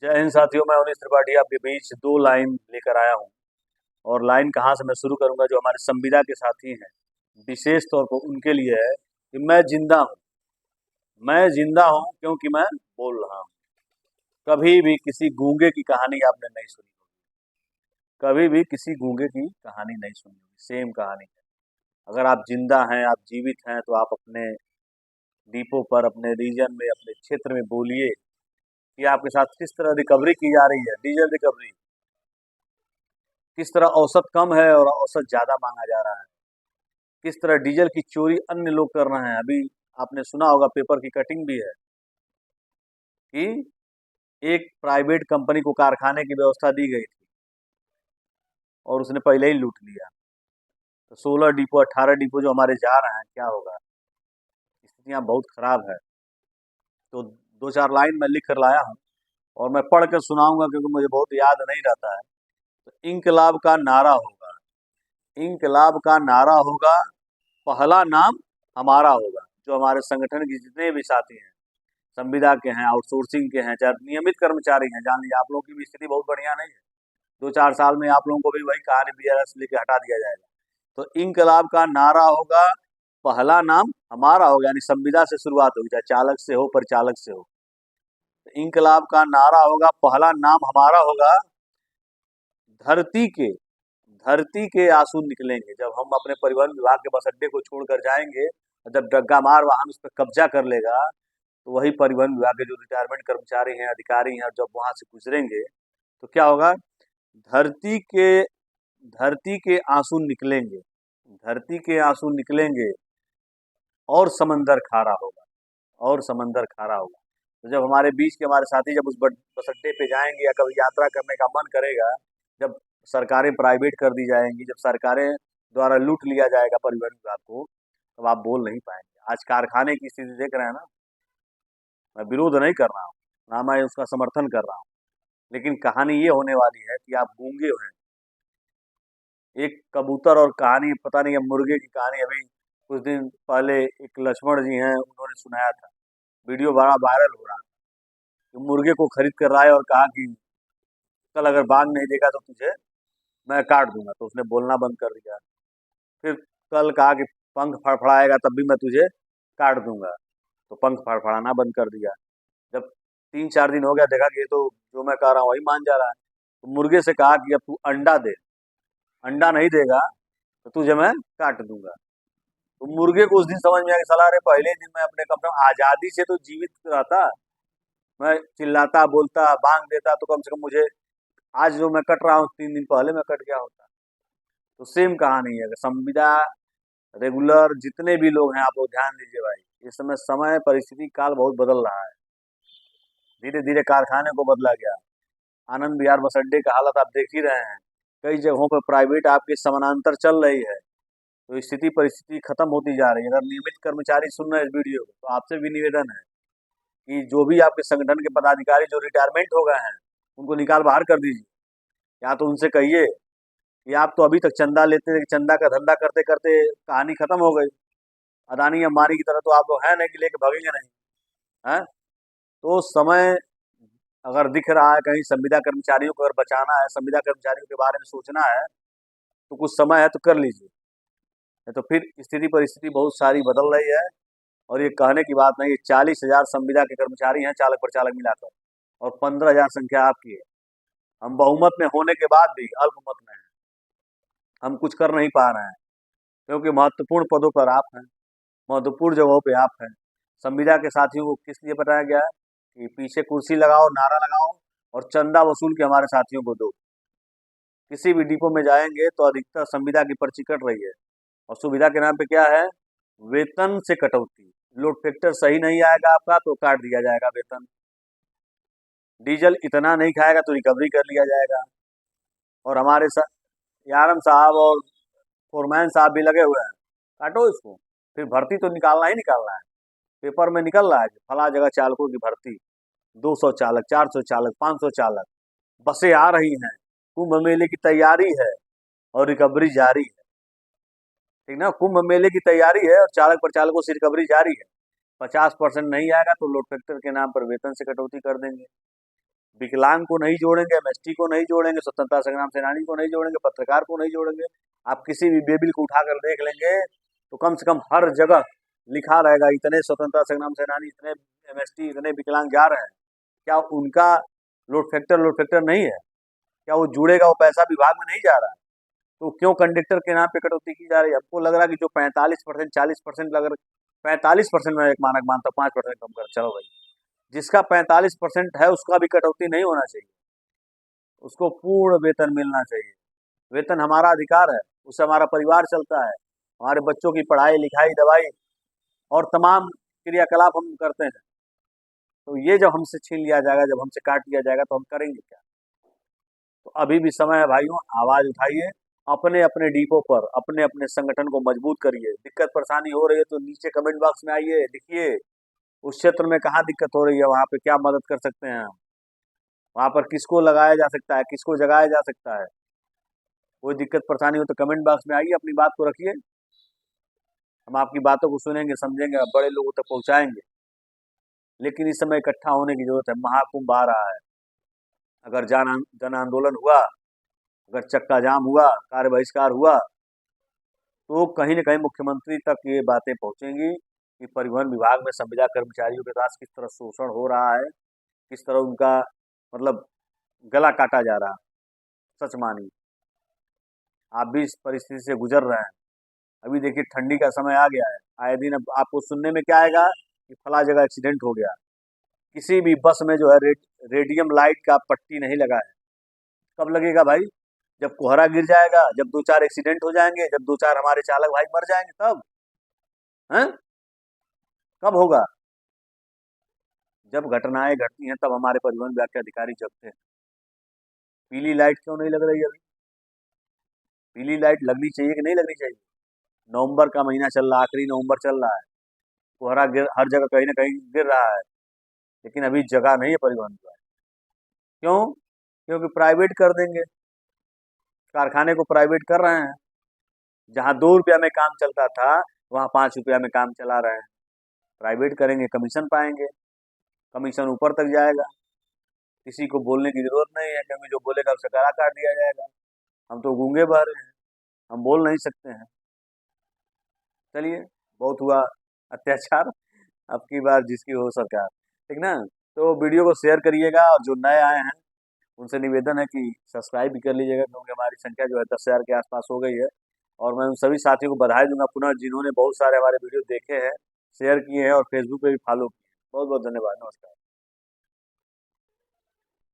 जय हिंद साथियों, मैं उन्नीस त्रिपाठी आपके बीच दो लाइन लेकर आया हूँ। और लाइन कहाँ से मैं शुरू करूँगा, जो हमारे संविदा के साथी हैं, विशेष तौर पर उनके लिए है कि मैं जिंदा हूँ क्योंकि मैं बोल रहा हूँ। कभी भी किसी गूंगे की कहानी आपने नहीं सुनी होगी, कभी भी किसी गूंगे की कहानी नहीं सुनी होगी। सेम कहानी है। अगर आप जिंदा हैं, आप जीवित हैं, तो आप अपने डिपो पर, अपने रीजन में, अपने क्षेत्र में बोलिए कि आपके साथ किस तरह रिकवरी की जा रही है, डीजल रिकवरी किस तरह औसत कम है और औसत ज़्यादा मांगा जा रहा है, किस तरह डीजल की चोरी अन्य लोग कर रहे हैं। अभी आपने सुना होगा, पेपर की कटिंग भी है कि एक प्राइवेट कंपनी को कारखाने की व्यवस्था दी गई थी और उसने पहले ही लूट लिया। तो 16 डिपो 18 डिपो जो हमारे जा रहे हैं, क्या होगा? स्थितियाँ बहुत खराब है। तो दो चार लाइन मैं लिख कर लाया हूँ और मैं पढ़ कर सुनाऊंगा, क्योंकि मुझे बहुत याद नहीं रहता है। तो इंकलाब का नारा होगा, इंकलाब का नारा होगा, पहला नाम हमारा होगा। जो हमारे संगठन के जितने भी साथी हैं, संविदा के हैं, आउटसोर्सिंग के हैं, चाहे नियमित कर्मचारी हैं, जान लीजिए आप लोगों की भी स्थिति बहुत बढ़िया नहीं है। 2-4 साल में आप लोगों को भी वही कहानी बीआरएस लेके हटा दिया जाएगा। तो इंकलाब का नारा होगा, पहला नाम हमारा होगा, यानी संविदा से शुरुआत होगी, चाहे चालक से हो, परिचालक से हो। तो इंकलाब का नारा होगा, पहला नाम हमारा होगा। धरती के धरती के आंसू निकलेंगे जब हम अपने परिवहन विभाग के बस अड्डे को छोड़कर जाएंगे। और जब डग्गा मार वाहन उस पर कब्जा कर लेगा, तो वही परिवहन विभाग के जो रिटायरमेंट कर्मचारी हैं, अधिकारी हैं, और जब वहां से गुजरेंगे तो क्या होगा? धरती के धरती के आंसू निकलेंगे, धरती के आंसू निकलेंगे और समंदर खारा होगा, और समंदर खारा होगा। तो जब हमारे बीच के हमारे साथी जब उस बस अड्डे पे जाएंगे, या कभी यात्रा करने का मन करेगा, जब सरकारें प्राइवेट कर दी जाएंगी, जब सरकारें द्वारा लूट लिया जाएगा परिवहन विभाग को, तब आप बोल नहीं पाएंगे। आज कारखाने की स्थिति देख रहे हैं ना। मैं विरोध नहीं कर रहा हूँ, ना मैं उसका समर्थन कर रहा हूँ, लेकिन कहानी ये होने वाली है कि आप गूंगे हैं। एक कबूतर और कहानी, पता नहीं, मुर्गे की कहानी अभी कुछ दिन पहले एक लक्ष्मण जी हैं, उन्होंने सुनाया था। वीडियो बड़ा वायरल हो रहा था कि मुर्गे को खरीद कर लाए और कहा कि कल अगर बाघ नहीं देखा तो तुझे मैं काट दूंगा। तो उसने बोलना बंद कर दिया। फिर कल कहा कि पंख फड़फड़ाएगा तब भी मैं तुझे काट दूंगा, तो पंख फड़फड़ाना बंद कर दिया। जब 3-4 दिन हो गया, देखा कि ये तो जो मैं कह रहा हूँ वही मान जा रहा है। तो मुर्गे से कहा कि अब तू अंडा दे, अंडा नहीं देगा तो तुझे मैं काट दूंगा। तो मुर्गे को उस दिन समझ में आया कि साला, अरे पहले दिन मैं अपने कम से कम आज़ादी से तो जीवित रहता, मैं चिल्लाता बोलता बांग देता, तो कम से कम मुझे आज जो मैं कट रहा हूँ 3 दिन पहले मैं कट गया होता। तो सेम कहानी है। संविदा रेगुलर जितने भी लोग हैं, आप लोग ध्यान दीजिए भाई। इस समय परिस्थिति काल बहुत बदल रहा है। धीरे धीरे कारखाने को बदला गया। आनंद विहार बस अड्डे का हालत आप देख ही रहे हैं। कई जगहों पर प्राइवेट आपके समानांतर चल रही है। तो स्थिति परिस्थिति खत्म होती जा रही है। अगर नियमित कर्मचारी सुन रहे हैं इस वीडियो को, तो आपसे भी निवेदन है कि जो भी आपके संगठन के पदाधिकारी जो रिटायरमेंट हो गए हैं, उनको निकाल बाहर कर दीजिए। या तो उनसे कहिए कि आप तो अभी तक चंदा लेते थे, चंदा का धंधा करते करते कहानी खत्म हो गई। अदानी अंबानी की तरह तो आप लोग हैं नहीं कि लेके भागेंगे नहीं, हैं? तो समय अगर दिख रहा है कहीं संविदा कर्मचारियों को अगर बचाना है, संविदा कर्मचारियों के बारे में सोचना है, तो कुछ समय है तो कर लीजिए। नहीं तो फिर स्थिति परिस्थिति बहुत सारी बदल रही है। और ये कहने की बात नहीं है, 40,000 संविदा के कर्मचारी हैं, चालक प्रचालक मिलाकर, और 15,000 संख्या आपकी है। हम बहुमत में होने के बाद भी अल्पमत में हैं। हम कुछ कर नहीं पा रहे हैं, क्योंकि महत्वपूर्ण पदों पर आप हैं, महत्वपूर्ण जगहों पे आप हैं। संविदा के साथियों को किस लिए बताया गया है कि पीछे कुर्सी लगाओ, नारा लगाओ और चंदा वसूल के हमारे साथियों को दो। किसी भी डिपो में जाएंगे तो अधिकतर संविदा की पर्ची कट रही है, और सुविधा के नाम पे क्या है? वेतन से कटौती। लोड फैक्टर सही नहीं आएगा आपका तो काट दिया जाएगा वेतन। डीजल इतना नहीं खाएगा तो रिकवरी कर लिया जाएगा। और हमारे यारम साहब और फोरमैन साहब भी लगे हुए हैं, काटो इसको। फिर भर्ती तो निकालना ही निकालना है। पेपर में निकल रहा है कि फला जगह चालकों की भर्ती, 200 चालक, 400 चालक, 500 चालक। बसें आ रही हैं, कुंभ मेले की तैयारी है और रिकवरी जारी है। ठीक ना? कुंभ मेले की तैयारी है और चालक प्रचालकों से रिकवरी जारी है। 50% नहीं आएगा तो लोड फैक्टर के नाम पर वेतन से कटौती कर देंगे। विकलांग को नहीं जोड़ेंगे, एमएसटी को नहीं जोड़ेंगे, स्वतंत्रता संग्राम सेनानी को नहीं जोड़ेंगे, पत्रकार को नहीं जोड़ेंगे। आप किसी भी बेबिल को उठाकर देख लेंगे तो कम से कम हर जगह लिखा रहेगा इतने स्वतंत्रता संग्राम सेनानी, इतने एमएसटी, इतने विकलांग जा रहे हैं। क्या उनका लोड फैक्टर नहीं है? क्या वो जुड़ेगा, वो पैसा विभाग में नहीं जा रहा है? तो क्यों कंडक्टर के नाम पे कटौती की जा रही है? हमको लग रहा है कि जो 45%, 40%, अगर 45% में एक मानक मानता, 5% कम कर, चलो भाई, जिसका 45% है उसका भी कटौती नहीं होना चाहिए, उसको पूर्ण वेतन मिलना चाहिए। वेतन हमारा अधिकार है, उससे हमारा परिवार चलता है, हमारे बच्चों की पढ़ाई लिखाई, दवाई और तमाम क्रियाकलाप हम करते हैं। तो ये जब हमसे छीन लिया जाएगा, जब हमसे काट लिया जाएगा, तो हम करेंगे क्या? तो अभी भी समय है भाइयों, आवाज उठाइए, अपने अपने डिपो पर अपने अपने संगठन को मजबूत करिए। दिक्कत परेशानी हो रही है तो नीचे कमेंट बॉक्स में आइए, लिखिए उस क्षेत्र में कहाँ दिक्कत हो रही है, वहाँ पे क्या मदद कर सकते हैं हम, वहाँ पर किसको लगाया जा सकता है, किसको जगाया जा सकता है। कोई दिक्कत परेशानी हो तो कमेंट बॉक्स में आइए, अपनी बात को रखिए, हम आपकी बातों को सुनेंगे, समझेंगे, बड़े लोगों तक पहुँचाएंगे। लेकिन इस समय इकट्ठा होने की जरूरत है, महाकुंभ आ रहा है। अगर जन आंदोलन हुआ, अगर चक्का जाम हुआ, कार्य बहिष्कार हुआ, तो कहीं न कहीं मुख्यमंत्री तक ये बातें पहुंचेंगी कि परिवहन विभाग में संविदा कर्मचारियों के साथ किस तरह शोषण हो रहा है, किस तरह उनका मतलब गला काटा जा रहा है। सच मानिए, आप भी इस परिस्थिति से गुजर रहे हैं। अभी देखिए ठंडी का समय आ गया है, आए दिन अब आपको सुनने में क्या आएगा कि फला जगह एक्सीडेंट हो गया। किसी भी बस में जो है रेडियम लाइट का पट्टी नहीं लगा है। कब लगेगा भाई? जब कोहरा गिर जाएगा, जब दो चार एक्सीडेंट हो जाएंगे, जब दो चार हमारे चालक भाई मर जाएंगे, तब हैं? कब होगा? जब घटनाएं घटती हैं तब हमारे परिवहन विभाग के अधिकारी जगते हैं। पीली लाइट क्यों नहीं लग रही है अभी? पीली लाइट लगनी चाहिए कि नहीं लगनी चाहिए? नवंबर का महीना चल रहा है, आखिरी नवंबर चल रहा है, कोहरा गिर हर जगह कहीं ना कहीं गिर रहा है, लेकिन अभी जगह नहीं है परिवहन विभाग। क्यों? क्योंकि प्राइवेट कर देंगे, कारखाने को प्राइवेट कर रहे हैं। जहाँ 2 रुपया में काम चलता था वहाँ 5 रुपया में काम चला रहे हैं। प्राइवेट करेंगे, कमीशन पाएंगे, कमीशन ऊपर तक जाएगा, किसी को बोलने की जरूरत नहीं है, क्योंकि जो बोलेगा उसे गला काट दिया जाएगा। हम तो गूंगे बहरे हैं, हम बोल नहीं सकते हैं। चलिए, बहुत हुआ अत्याचार, अब की बार जिसकी हो सरकार, ठीक ना? तो वीडियो को शेयर करिएगा, और जो नए आए हैं उनसे निवेदन है कि सब्सक्राइब भी कर लीजिएगा, क्योंकि हमारी संख्या जो है 10,000 के आसपास हो गई है। और मैं उन सभी साथियों को बधाई दूंगा पुनः जिन्होंने बहुत सारे हमारे वीडियो देखे हैं, शेयर किए हैं और फेसबुक पे भी फॉलो किए हैं। बहुत बहुत धन्यवाद, नमस्कार।